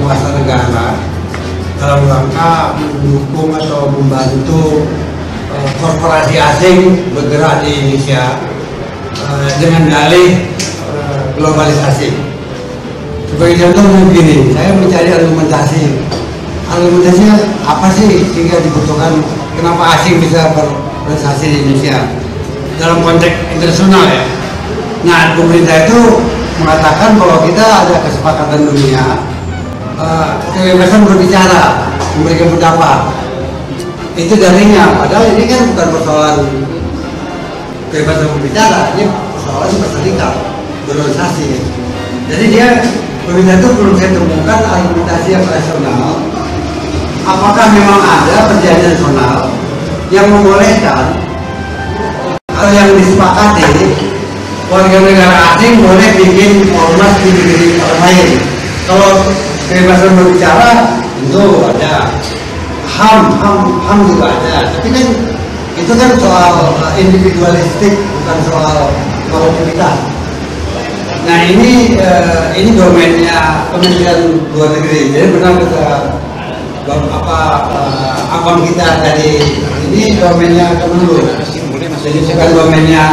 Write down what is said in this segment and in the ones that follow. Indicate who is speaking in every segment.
Speaker 1: swasta negara dalam rangka mendukung atau membantu korporasi asing bergerak di Indonesia dengan dalih globalisasi. Sebagai contoh begini, saya mencari argumentasinya apa sih sehingga dibutuhkan, kenapa asing bisa berinvestasi di Indonesia dalam konteks internasional ya. Nah, pemerintah itu mengatakan bahwa kita ada kesepakatan dunia kebebasan berbicara, memberikan pendapat, itu darinya. Padahal ini kan bukan persoalan kebebasan berbicara, ini persoalan berserikat, berorganisasi. Jadi pemerintah itu perlu saya temukan argumentasi yang rasional. Apakah memang ada perjanjian nasional yang membolehkan atau yang disepakati warga negara asing boleh bikin ormas di negeri orang lain? Kalau kebebasan berbicara itu ada, HAM juga ada, tapi kan itu kan soal individualistik, bukan soal kolektivitas. Nah ini domainnya Kementerian Luar Negeri. Jadi benar abang kita tadi, ini domainnya Kemenlu, jadi bukan domainnya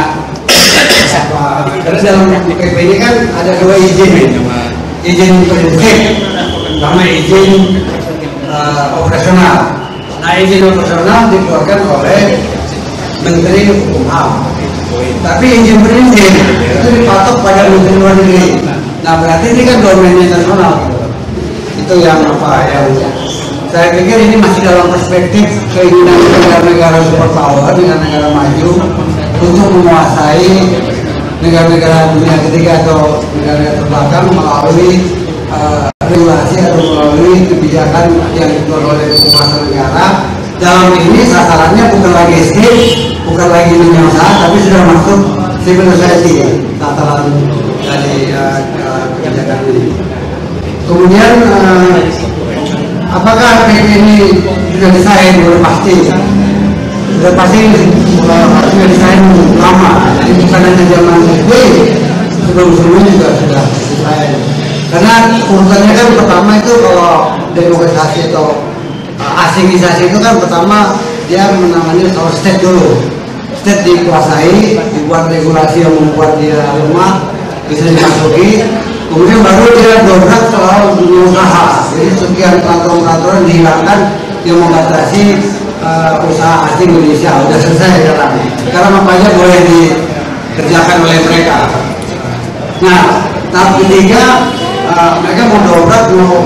Speaker 1: apa. Karena dalam PP ini kan ada dua izin prinsip sama izin operasional. Nah, izin operasional dikeluarkan oleh Menteri Hukum HAM, tapi izin prinsip itu dipatok pada Menteri Luar Negeri. Nah, berarti ini kan domain internasional. Itu yang saya pikir ini masih dalam perspektif keinginan negara-negara superpower, negara-negara maju untuk menguasai negara-negara dunia ketiga atau negara terbelakang melalui regulasi atau melalui kebijakan yang dikeluarkan oleh penguasa negara. Dalam ini sasarannya bukan lagi state, bukan lagi dunia usaha, tapi sudah masuk civil society ya, tataran dari kebijakan ini. Kemudian apakah PP ini sudah desain? Sudah pasti sudah desain lama. Jadi bukan hanya zaman SBY, sebelum-sebelumnya juga sudah desain. Karena urutannya kan pertama itu kalau demokratisasi atau asingisasi itu kan pertama dia menangani soal state dulu. State dikuasai, dibuat regulasi yang membuat dia lemah, bisa dimasuki. Kemudian baru dia dobrak soal dunia usaha. Jadi sekian peraturan-peraturan dihilangkan yang membatasi usaha asing Indonesia. Sudah selesai sekarang. Sekarang apa-apa boleh dikerjakan oleh mereka. Nah, tahap ketiga mereka mau dobrak, mau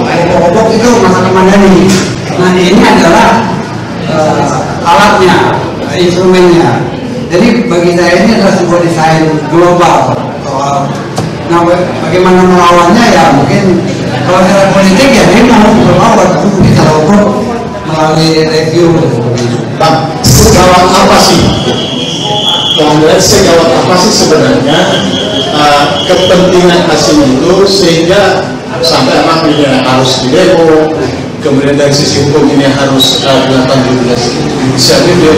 Speaker 1: obok itu masalah Madani. Nah, ini adalah alatnya, instrumennya. Jadi bagi saya ini adalah sebuah desain global soal. Nah, bagaimana melawannya ya mungkin kalau secara politik ya dia mau melawan, tapi mungkin secara hukum melalui review.
Speaker 2: Bang, segawat apa sih? Segawat apa sih sebenarnya kepentingan asing itu sehingga sampai emang ini harus didemo, kemudian dari sisi hukum ini harus dilakukan judicial review.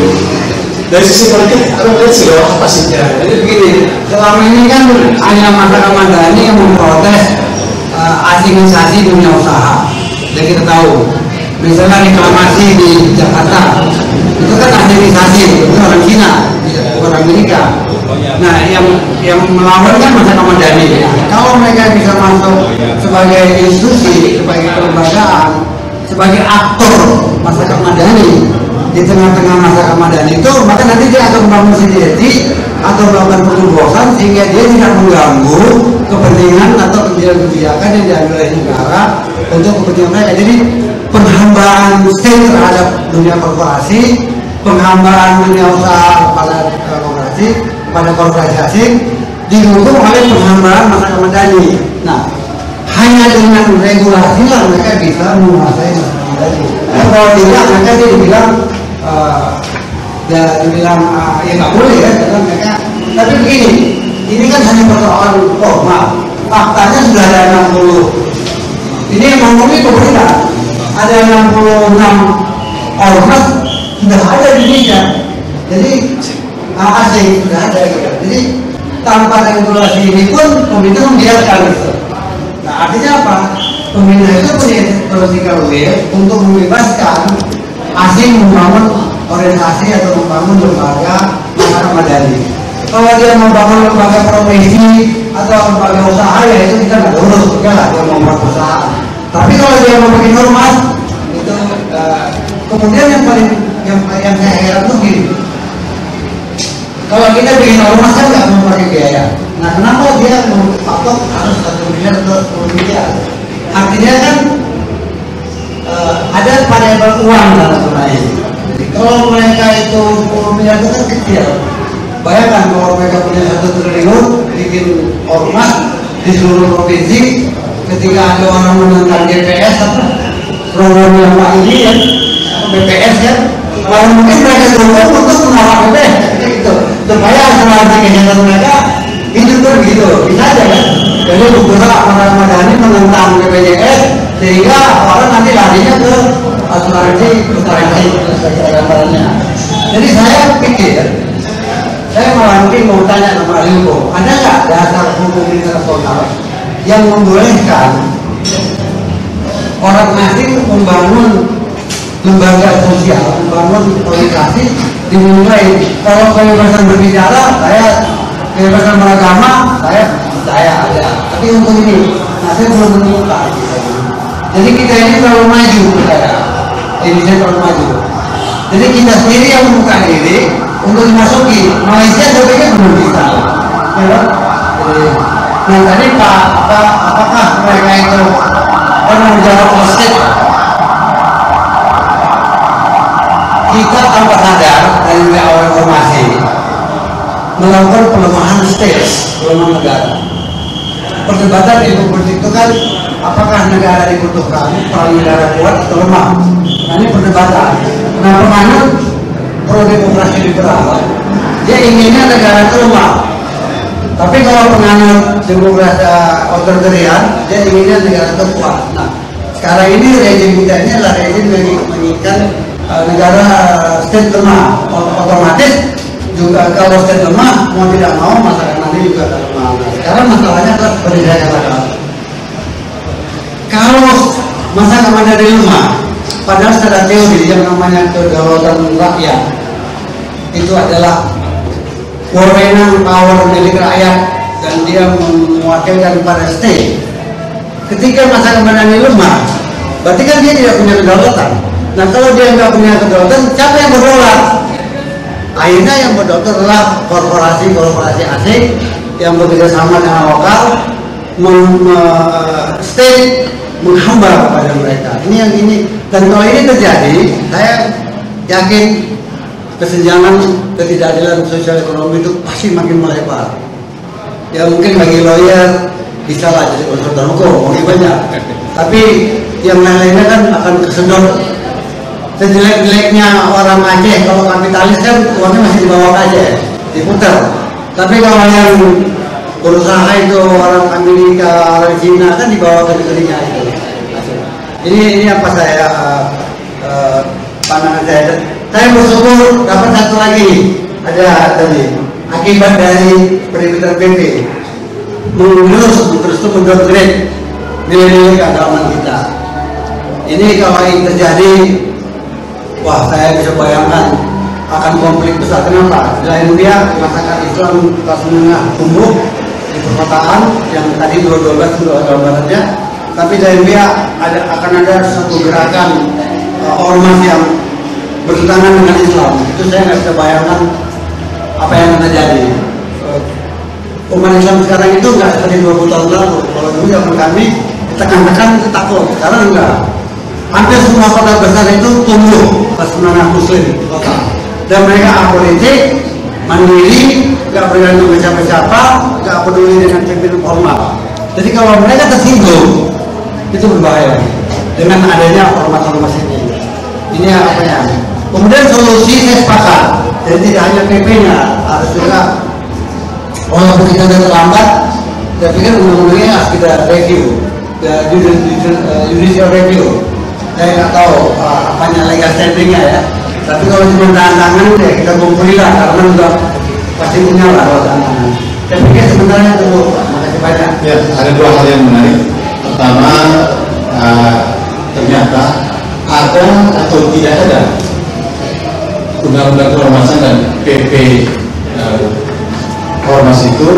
Speaker 2: Dari sisi politik, aku melihat segawat apa sih?
Speaker 1: Ya, jadi begini, selama ini kan hanya masyarakat Madani yang memprotes asingisasi dunia usaha. Dan kita tahu, misalnya reklamasi di Jakarta, itu kan asingisasi, itu orang Cina, bukan Amerika. Nah, yang melawan kan masyarakat Madani. Kalau mereka bisa masuk sebagai institusi, sebagai kelembagaan, sebagai aktor masyarakat Madani di tengah-tengah masyarakat Madani itu, maka nanti dia akan membangun sinergi atau melakukan penugasan sehingga dia tidak mengganggu kepentingan atau kebijakan yang diambil oleh negara untuk kepentingan mereka. Jadi penghambaan state terhadap dunia korporasi, penghambaan dunia usaha pada korporasi, pada korporasi asing didukung oleh penghambaan masyarakat Madani. Nah, hanya dengan regulasi lah mereka bisa menguasai masyarakat Madani. Kalau tidak mereka dibilang ya nggak boleh ya, karena mereka. Tapi begini, ini kan hanya persoalan formal. Faktanya sudah ada 60. Ini yang ngomongin pemerintah. Ada 66 ormas sudah ada di Indonesia. Jadi asing sudah ada. Jadi tanpa regulasi ini pun pemerintah membiarkan. Nah, artinya apa? pemerintah itu punya political will untuk membebaskan asing membangun organisasi atau membangun lembaga masyarakat madani. Kalau dia membangun lembaga profesi atau lembaga usaha ya itu kita nggak urus, ya lah dia mau membuat perusahaan. Tapi kalau dia mau bikin ormas itu kemudian yang saya heran tuh gini, kalau kita bikin ormas kan nggak mau pakai biaya. Nah kenapa dia patok harus 1 miliar atau 10 miliar? Artinya kan ada variabel uang dalam sebenarnya. Jadi kalau mereka itu 10 miliar itu kan kecil. Bayangkan kalau mereka punya 1 triliun bikin ormas di seluruh provinsi, ketika ada orang menentang GPS apa program yang Pak ini ya BPS ya, lalu mungkin mereka dorong untuk menolak BPS gitu, supaya asuransi kesehatan mereka hidup begitu, bisa aja kan? Jadi beberapa orang madani menentang BPJS sehingga orang nanti larinya ke asuransi kesehatannya. Jadi saya pikir, saya malah mungkin mau tanya sama ahli hukum, ada nggak dasar hukum internasional yang membolehkan orang asing membangun lembaga sosial, membangun organisasi dimulai? Kalau kebebasan berbicara, saya kebebasan beragama, saya percaya ada. Tapi untuk ini, saya belum menemukan. Jadi kita ini terlalu maju, Indonesia terlalu maju. Jadi kita sendiri yang membuka diri untuk dimasuki. Malaysia sebenarnya belum bisa. Ya, nah tadi apakah mereka itu pernah menjawab konsep? Kita tanpa sadar dari awal informasi melakukan pelemahan state, pelemahan negara. Perdebatan di politik itu kan apakah negara dibutuhkan, peran negara kuat atau lemah. Nah ini perdebatan. Nah penganut pro demokrasi liberal, dia inginnya negara itu lemah. Tapi kalau penganut demokrasi otoritarian, dia inginnya negara itu kuat. Nah sekarang ini rejim kita ini adalah rejim yang menginginkan negara state lemah. Otomatis juga kalau state lemah, mau tidak mau masyarakat nanti juga akan lemah. Sekarang masalahnya adalah seperti saya katakan, kalau masyarakat madani lemah, padahal secara teori yang namanya kedaulatan rakyat itu adalah wewenang power milik rakyat dan dia mewakilkan pada state. Ketika masyarakat madani lemah, berarti kan dia tidak punya kedaulatan. Nah kalau dia nggak punya kedaulatan, siapa yang berdaulat? Akhirnya yang berdaulat adalah korporasi asing yang bekerja sama dengan lokal, state menghambat kepada mereka. Ini yang ini. Dan kalau ini terjadi, saya yakin kesenjangan ketidakadilan sosial ekonomi itu pasti makin melebar. Ya mungkin bagi lawyer bisa lah jadi konsultan hukum, mungkin banyak. Tapi yang lain-lainnya kan akan kesedot. Sejelek-jeleknya orang Aceh, kalau kapitalis kan uangnya masih dibawa ke Aceh, diputar. Tapi kalau yang berusaha itu orang Amerika, orang Cina kan dibawa ke negerinya itu. Ini apa saya pandangan saya. Saya bersyukur dapat satu lagi, ada tadi akibat dari penerbitan PP terus mendowngrade nilai-nilai keagamaan kita. Ini kalau ini terjadi, wah saya bisa bayangkan akan konflik besar. Kenapa? Di India masyarakat Islam kelas menengah tumbuh di perkotaan yang tadi 12 gambarannya, tapi di India akan ada satu gerakan ormas yang bertentangan dengan Islam. Itu saya nggak bisa bayangkan apa yang akan terjadi. Umat Islam sekarang itu nggak seperti 20 tahun lalu. Kalau dulu zaman kami tekan-tekan itu takut, sekarang enggak. Hampir semua kota besar itu tumbuh atas nama Muslim kota. Dan mereka apolitik, mandiri, nggak bergantung ke siapa-siapa, nggak peduli dengan pimpinan formal. Jadi kalau mereka tersinggung, itu berbahaya dengan adanya ormas-ormas ini. Ini apanya? Kemudian solusi saya sepakat. Jadi tidak hanya PP-nya, harus juga walaupun kita sudah terlambat, saya pikir undang-undangnya harus kita review, judicial review. Saya nggak tahu apanya legal standingnya ya. Tapi kalau cuma tangan ya kita kumpulin lah, karena sudah pasti punya lah kalau tangan. Saya pikir sebenarnya dulu. Makasih banyak.
Speaker 2: Ya, ada dua hal yang menarik. Pertama, ternyata ada atau tidak ada undang-undang keormasan dan PP ormas itu,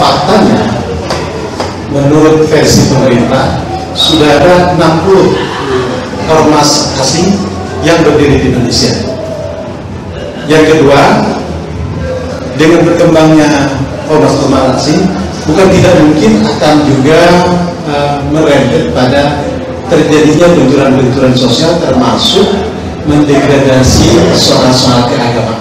Speaker 2: faktanya menurut versi pemerintah sudah ada 60 ormas asing yang berdiri di Indonesia. Yang kedua, dengan berkembangnya ormas-ormas asing, bukan tidak mungkin akan juga merembet pada terjadinya benturan-benturan sosial, termasuk mendegradasi soal-soal keagamaan.